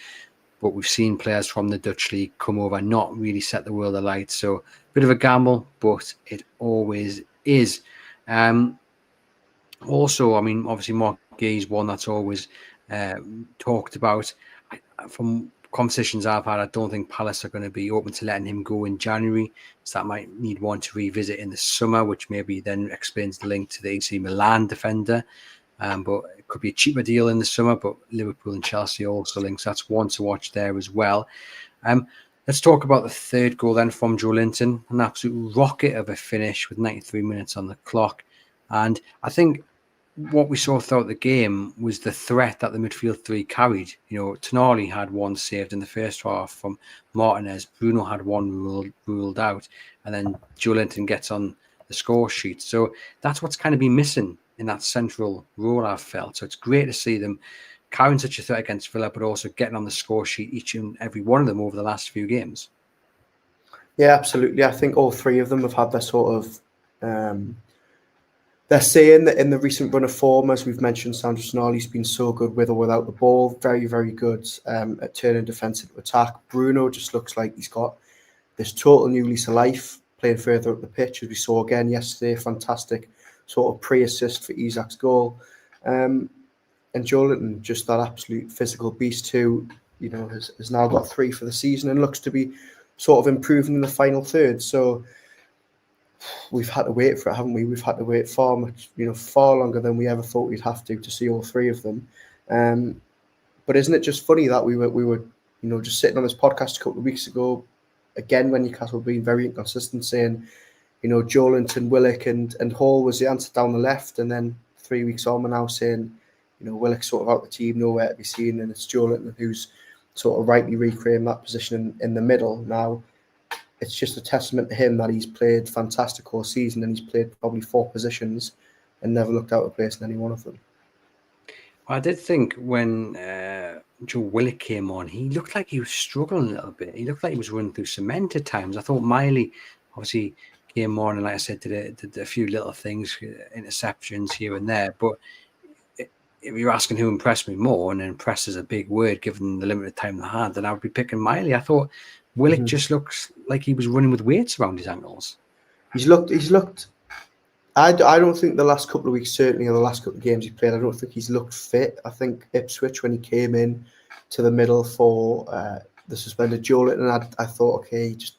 But we've seen players from the Dutch league come over and not really set the world alight. So a bit of a gamble, but it always is. Also, I mean, obviously, Mark Gay's one that's always talked about. From conversations I've had, I don't think Palace are going to be open to letting him go in January. So that might need one to revisit in the summer, which maybe then explains the link to the AC Milan defender. But it could be a cheaper deal in the summer, but Liverpool and Chelsea also links. That's one to watch there as well. Let's talk about the third goal then from Joe Linton. An absolute rocket of a finish with 93 minutes on the clock. And I think what we saw throughout the game was the threat that the midfield three carried. You know, Tonali had one saved in the first half from Martinez. Bruno had one ruled out. And then Joe Linton gets on the score sheet. So that's what's kind of been missing in that central role, I've felt. So it's great to see them carrying such a threat against Villa, but also getting on the score sheet, each and every one of them over the last few games. Yeah, absolutely. I think all three of them have had their sort of... they're saying that in the recent run of form, as we've mentioned, Sandro Tonali's been so good with or without the ball. Very, very good at turning defence into attack. Bruno just looks like he's got this total new lease of life, playing further up the pitch, as we saw again yesterday. Fantastic sort of pre-assist for Isak's goal. And Joe Linton, just that absolute physical beast who, you know, has now got 3 for the season and looks to be sort of improving in the final third. So we've had to wait for it, haven't we? We've had to wait far longer than we ever thought we'd have to see all 3 of them. But isn't it just funny that we were just sitting on this podcast a couple of weeks ago, again when Newcastle were being very inconsistent, saying Joelinton, Willock, and Hall was the answer down the left, and then 3 weeks on we're now saying Willock's sort of out the team, nowhere to be seen, and it's Joelinton who's sort of rightly reclaimed that position in the middle. Now it's just a testament to him that he's played fantastic all season, and he's played probably 4 positions and never looked out of place in any one of them. I did think when Joe Willock came on, he looked like he was struggling a little bit. He looked like he was running through cement at times. I thought Miley obviously came on and, like I said, did a few little things, interceptions here and there. But if you're asking who impressed me more, and impressed is a big word given the limited time they had, then I would be picking Miley. I thought Willock just looks like he was running with weights around his ankles. He's looked. I don't think the last couple of weeks, certainly, or the last couple of games he played, I don't think he's looked fit. I think Ipswich, when he came in to the middle for the suspended Joelinton, I thought, okay, he just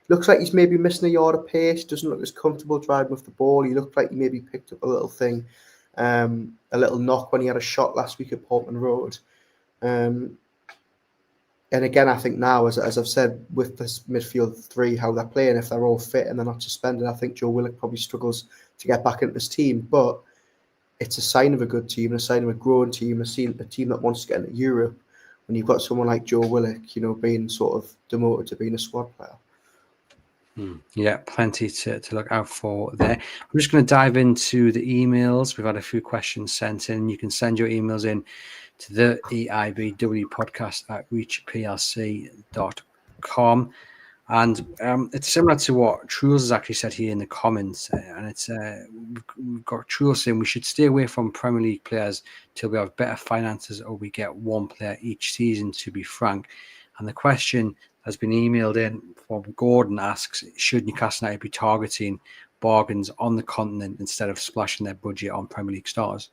looks like he's maybe missing a yard of pace, doesn't look as comfortable driving with the ball. He looked like he maybe picked up a little thing, a little knock when he had a shot last week at Portman Road. And again, I think now, as I've said, with this midfield 3, how they're playing, if they're all fit and they're not suspended, I think Joe Willock probably struggles to get back into this team. But it's a sign of a good team, a sign of a growing team, a team that wants to get into Europe. When you've got someone like Joe Willock, being sort of demoted to being a squad player. Yeah, plenty to look out for there. I'm just going to dive into the emails. We've had a few questions sent in. You can send your emails in to the EIBW podcast at reachplc.com. And it's similar to what Truls has actually said here in the comments. And it's we've got Truls saying we should stay away from Premier League players till we have better finances or we get one player each season, to be frank. And the question has been emailed in from Gordon, asks, should Newcastle United be targeting bargains on the continent instead of splashing their budget on Premier League stars?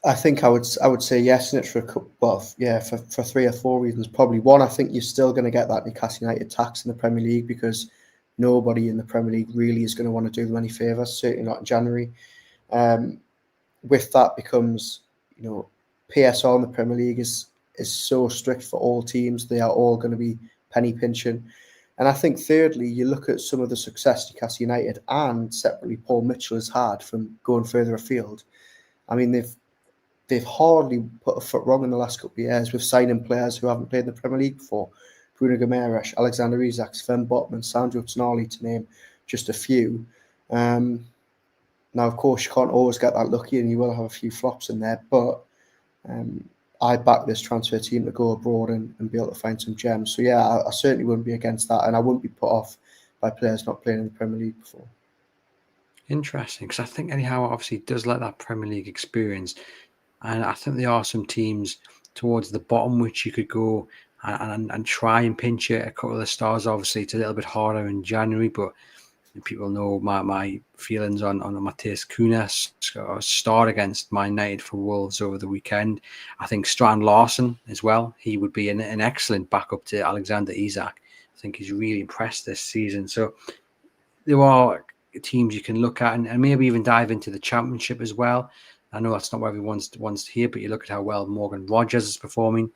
I think I would say yes, and it's for for 3 or 4 reasons. Probably one, I think you're still going to get that Newcastle United tax in the Premier League because nobody in the Premier League really is going to want to do them any favours, certainly not in January. With that becomes, PSR in the Premier League is so strict for all teams. They are all going to be penny pinching. And I think thirdly, you look at some of the success Newcastle United and separately Paul Mitchell has had from going further afield. I mean, they've hardly put a foot wrong in the last couple of years with signing players who haven't played in the Premier League before. Bruno Guimaraes, Alexander Isak, Sven Botman, Sandro Tonali, to name just a few. Now, of course, you can't always get that lucky and you will have a few flops in there, but I back this transfer team to go abroad and be able to find some gems. So, yeah, I certainly wouldn't be against that, and I wouldn't be put off by players not playing in the Premier League before. Interesting, because I think Eddie Howe obviously does like that Premier League experience. And I think there are some teams towards the bottom which you could go and try and pinch it. A couple of the stars, obviously, it's a little bit harder in January, but people know my feelings on Matheus Cunha. Start against Man United for Wolves over the weekend. I think Strand Larsen as well. He would be an excellent backup to Alexander Isak. I think he's really impressed this season. So there are teams you can look at and maybe even dive into the Championship as well. I know that's not what everyone wants to hear, but you look at how well Morgan Rogers is performing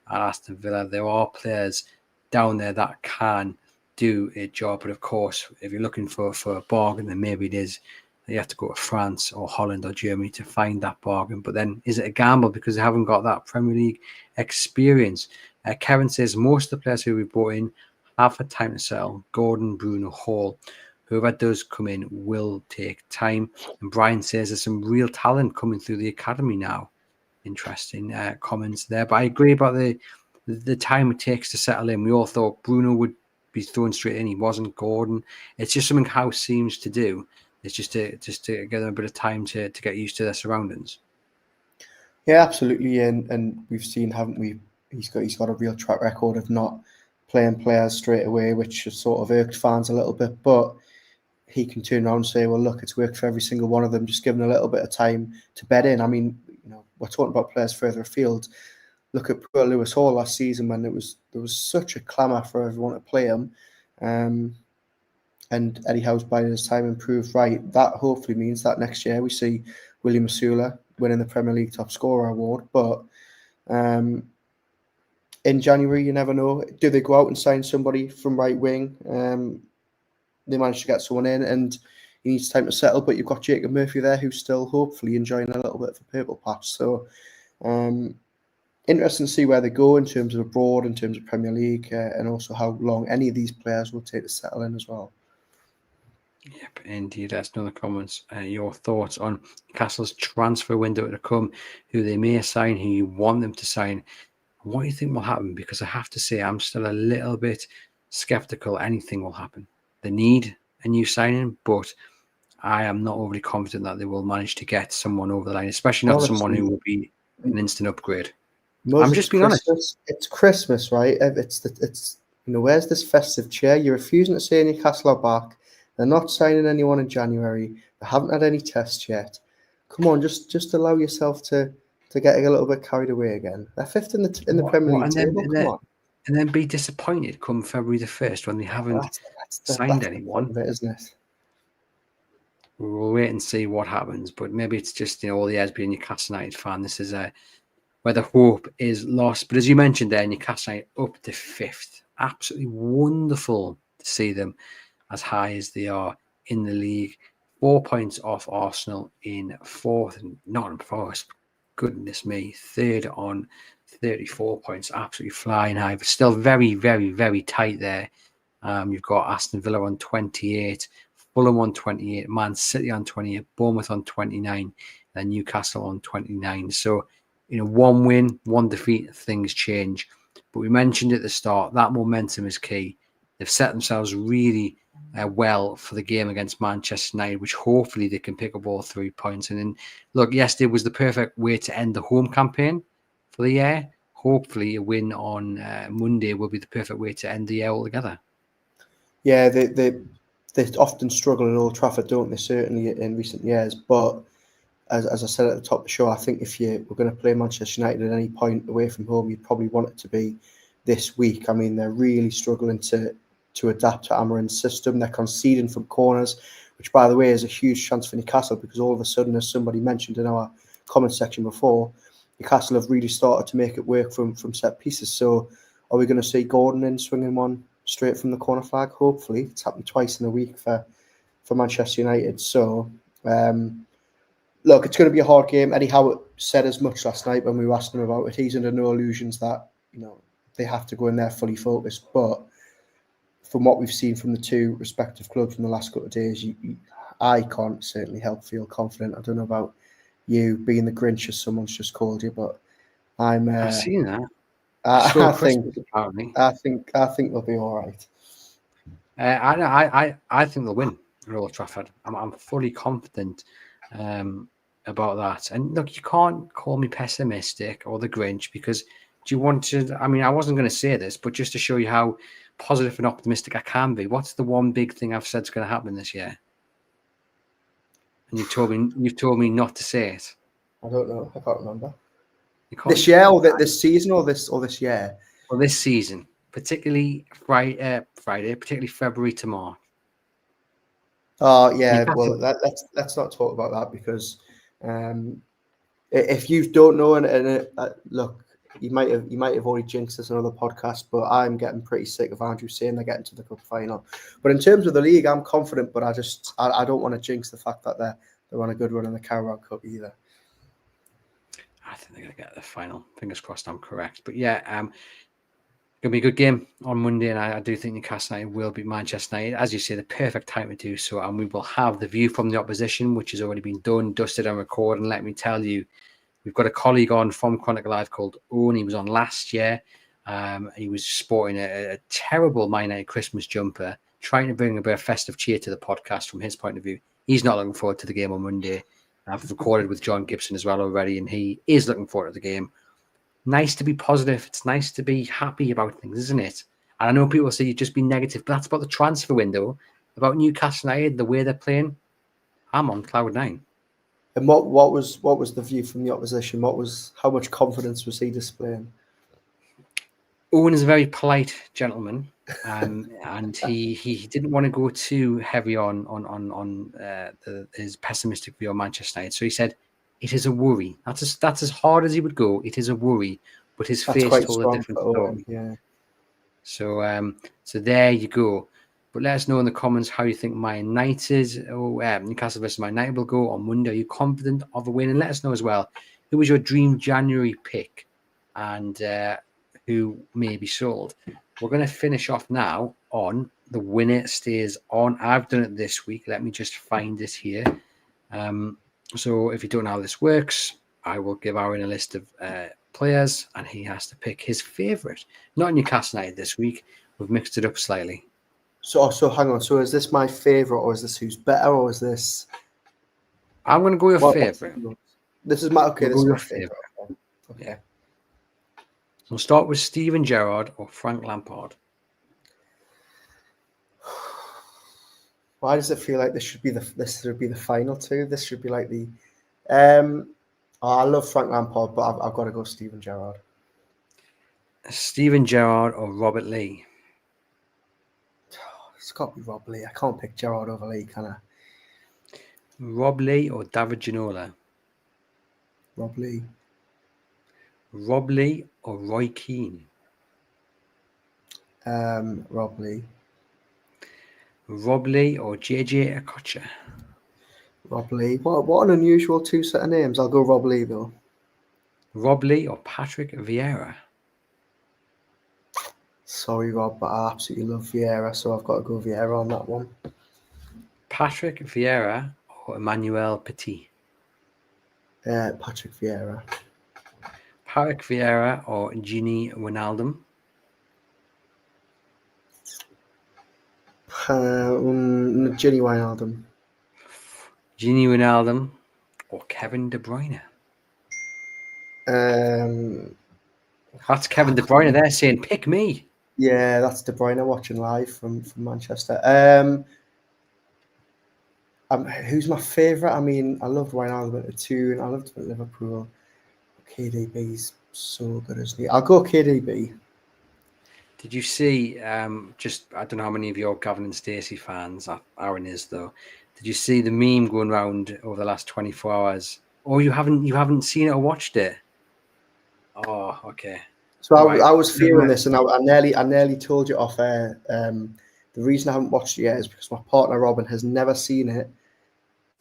at Aston Villa. There are players down there that can do a job. But of course, if you're looking for a bargain, then maybe it is that you have to go to France or Holland or Germany to find that bargain. But then is it a gamble because they haven't got that Premier League experience? Kevin says most of the players who we brought in have had time to settle. Gordon, Bruno, Hall. Whoever does come in will take time. And Brian says there's some real talent coming through the academy now. Interesting comments there. But I agree about the time it takes to settle in. We all thought Bruno would be thrown straight in. He wasn't. Gordon. It's just something House seems to do. It's just to give them a bit of time to get used to their surroundings. Yeah, absolutely. And we've seen, haven't we? He's got a real track record of not playing players straight away, which has sort of irked fans a little bit. But he can turn around and say, well, look, it's worked for every single one of them. Just give them a little bit of time to bed in. I mean, we're talking about players further afield. Look at poor Lewis Hall last season when there was such a clamour for everyone to play him. And Eddie Howe's biding his time and proved right. That hopefully means that next year we see William Masula winning the Premier League top scorer award. But In January, you never know. Do they go out and sign somebody from right wing? They managed to get someone in, and he needs time to settle. But you've got Jacob Murphy there, who's still hopefully enjoying a little bit of a purple patch. So, interesting to see where they go in terms of abroad, in terms of Premier League, and also how long any of these players will take to settle in as well. Yep, indeed. That's another comments. Your thoughts on Newcastle's transfer window to come, who they may sign, who you want them to sign. What do you think will happen? Because I have to say, I'm still a little bit skeptical anything will happen. They need a new signing, but I am not overly confident that they will manage to get someone over the line, especially not someone who will be an instant upgrade. I'm just being honest. It's Christmas, right? It's where's this festive cheer? You're refusing to say Newcastle are back. They're not signing anyone in January. They haven't had any tests yet. Come on, just allow yourself to get a little bit carried away again. They're fifth in the Premier League table. Come on. And then be disappointed come February the 1st when they haven't signed anyone. That's isn't it? We'll wait and see what happens. But maybe it's just, all the years being a Newcastle United fan. This is where the hope is lost. But as you mentioned there, Newcastle United up to 5th. Absolutely wonderful to see them as high as they are in the league. 4 points off Arsenal in 4th, and Nottingham Forest, goodness me, 3rd on 34 points, absolutely flying high, but still very, very, very tight there. You've got Aston Villa on 28, Fulham on 28, Man City on 28, Bournemouth on 29, and Newcastle on 29. So, one win, one defeat, things change. But we mentioned at the start, that momentum is key. They've set themselves really well for the game against Manchester United, which hopefully they can pick up all 3 points. And then, look, yesterday was the perfect way to end the home campaign for the year. Hopefully a win on Monday will be the perfect way to end the year altogether. Yeah, they often struggle at Old Trafford, don't they? Certainly in recent years. But as I said at the top of the show, I think if you were going to play Manchester United at any point away from home, you'd probably want it to be this week. I mean, they're really struggling to adapt to Amorim's system. They're conceding from corners, which, by the way, is a huge chance for Newcastle, because all of a sudden, as somebody mentioned in our comment section before, Newcastle have really started to make it work from set pieces. So are we going to see Gordon in swinging one straight from the corner flag? Hopefully. It's happened twice in a week for Manchester United. So, look, it's going to be a hard game. Eddie Howe said as much last night when we were asking him about it. He's under no illusions that, they have to go in there fully focused. But from what we've seen from the two respective clubs in the last couple of days, I can't certainly help feel confident. I don't know about you, being the Grinch, as someone's just called you, but I've seen that. I think they'll be all right. I think they'll win at Old Trafford. I'm fully confident about that. And look, you can't call me pessimistic or the Grinch, because do you want to? I mean, I wasn't going to say this, but just to show you how positive and optimistic I can be. What's the one big thing I've said is going to happen this year? And you've told me not to say it. I don't know. I can't remember. This year or this season or this year? Well, this season, particularly Friday, particularly February to March. Oh yeah. Well, let's not talk about that, because if you don't know, and look, you might have already jinxed this in another podcast, but I'm getting pretty sick of Andrew saying they're getting to the cup final. But in terms of the league, I'm confident, but I don't want to jinx the fact that they're on a good run in the Carabao Cup either. I think they're going to get the final. Fingers crossed I'm correct. But yeah, going to be a good game on Monday, and I do think Newcastle United will beat Manchester United. As you say, the perfect time to do so, and we will have the view from the opposition, which has already been done, dusted, and recorded. And let me tell you, we've got a colleague on from Chronicle Live called Owen. He was on last year. He was sporting a terrible Man United Christmas jumper, trying to bring a bit of festive cheer to the podcast from his point of view. He's not looking forward to the game on Monday. I've recorded with John Gibson as well already, and he is looking forward to the game. Nice to be positive. It's nice to be happy about things, isn't it? And I know people say you just be negative, but that's about the transfer window, about Newcastle United, the way they're playing. I'm on cloud nine. And what was the view from the opposition? How much confidence was he displaying? Owen is a very polite gentleman, and he didn't want to go too heavy on his pessimistic view on Manchester United. So he said, It is a worry. That's as hard as he would go. It is a worry, but his That's face quite told a strong different for Owen. story. Yeah. So there you go. But let us know in the comments how you think Man United or Newcastle versus Man United will go on Monday. Are you confident of a win? And let us know as well, who was your dream January pick and who may be sold. We're going to finish off now on the winner stays on. I've done it this week. Let me just find it here. So if you don't know how this works, I will give Aaron a list of players and he has to pick his favourite. Not Newcastle United this week. We've mixed it up slightly. So hang on. So is this my favourite, or is this who's better, or is this? I'm going to go your favourite. This is my okay. We'll This go is my your favourite. favourite. Okay. Yeah. We'll start with Steven Gerrard or Frank Lampard. Why does it feel like this should be the final two? This should be like the. I love Frank Lampard, but I've got to go Steven Gerrard. Steven Gerrard or Robert Lee? It's got to be Rob Lee. I can't pick Gerrard over Lee, can I? Rob Lee or David Ginola? Rob Lee. Rob Lee or Roy Keane? Rob Lee. Rob Lee or JJ Okocha? Rob Lee. What an unusual two set of names. I'll go Rob Lee though. Rob Lee or Patrick Vieira? Sorry, Rob, but I absolutely love Vieira, so I've got to go Vieira on that one. Patrick Vieira or Emmanuel Petit? Patrick Vieira. Patrick Vieira or Gini Wijnaldum? Gini Wijnaldum. Gini Wijnaldum or Kevin De Bruyne? That's Kevin De Bruyne there saying, pick me. Yeah, that's De Bruyne watching live from Manchester. Who's my favourite? I mean, I loved Wijnaldum at the two, and I loved him at Liverpool. KDB's so good, isn't he? I'll go KDB. Did you see, I don't know how many of your Gavin and Stacey fans, Aaron is though, did you see the meme going around over the last 24 hours? Or you haven't seen it or watched it? Oh, okay. So I was fearing this, and I nearly told you off air. The reason I haven't watched it yet is because my partner Robin has never seen it,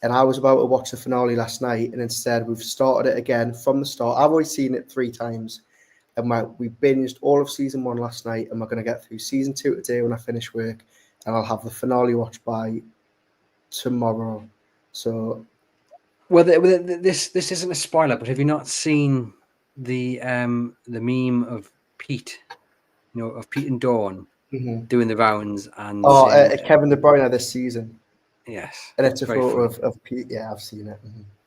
and I was about to watch the finale last night, and instead we've started it again from the start. I've already seen it 3 times, and we binged all of season 1 last night, and we're going to get through season 2 today when I finish work, and I'll have the finale watched by tomorrow. So, well, this isn't a spoiler, but have you not seen the meme of Pete, of Pete and Dawn doing the rounds and Kevin De Bruyne this season? Yes, and it's a photo of Pete. Yeah, I've seen it.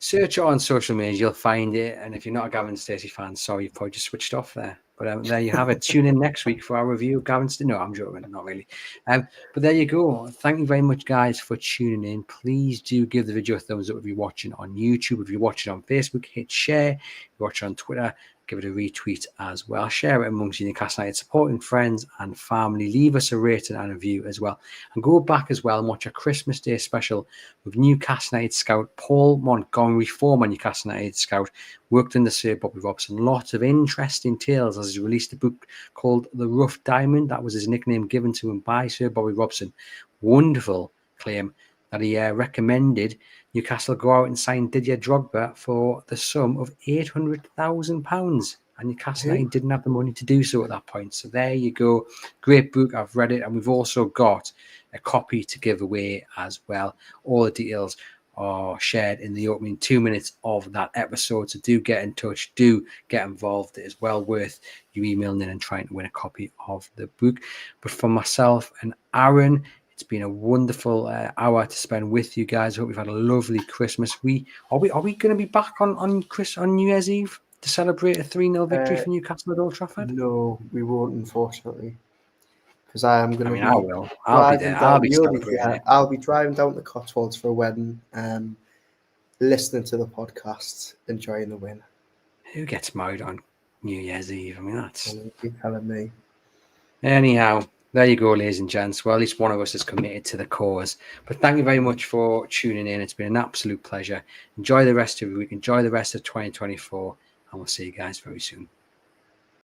Search it on social media, you'll find it. And if you're not a Gavin Stacey fan, sorry, you've probably just switched off there. But there you have it. Tune in next week for our review of Gavin Stacey. No, I'm joking, not really. But there you go. Thank you very much, guys, for tuning in. Please do give the video a thumbs up if you're watching on YouTube. If you're watching on Facebook, hit share. If you're watching on Twitter, give it a retweet as well. Share it amongst your Newcastle United supporting friends and family. Leave us a rating and a review as well. And go back as well and watch a Christmas Day special with Newcastle United scout Paul Montgomery, former Newcastle United scout, worked under Sir Bobby Robson. Lots of interesting tales as he released a book called The Rough Diamond. That was his nickname given to him by Sir Bobby Robson. Wonderful claim that he recommended Newcastle go out and sign Didier Drogba for the sum of £800,000. And Newcastle United didn't have the money to do so at that point. So there you go. Great book. I've read it. And we've also got a copy to give away as well. All the details are shared in the opening 2 minutes of that episode. So do get in touch. Do get involved. It is well worth you emailing in and trying to win a copy of the book. But for myself and Aaron, it's been a wonderful hour to spend with you guys. I hope you've had a lovely Christmas. Are we going to be back on New Year's Eve to celebrate a 3-0 victory for Newcastle at Old Trafford? No, we won't, unfortunately, because I am going to be. I will. I'll be there. I'll be celebrating it. I'll be driving down the Cotswolds for a wedding, listening to the podcast, enjoying the win. Who gets married on New Year's Eve? I mean, that's. You're telling me. Anyhow, There you go, ladies and gents. Well, at least one of us is committed to the cause. But thank you very much for tuning in. It's been an absolute pleasure. Enjoy the rest of the week. Enjoy the rest of 2024. And we'll see you guys very soon.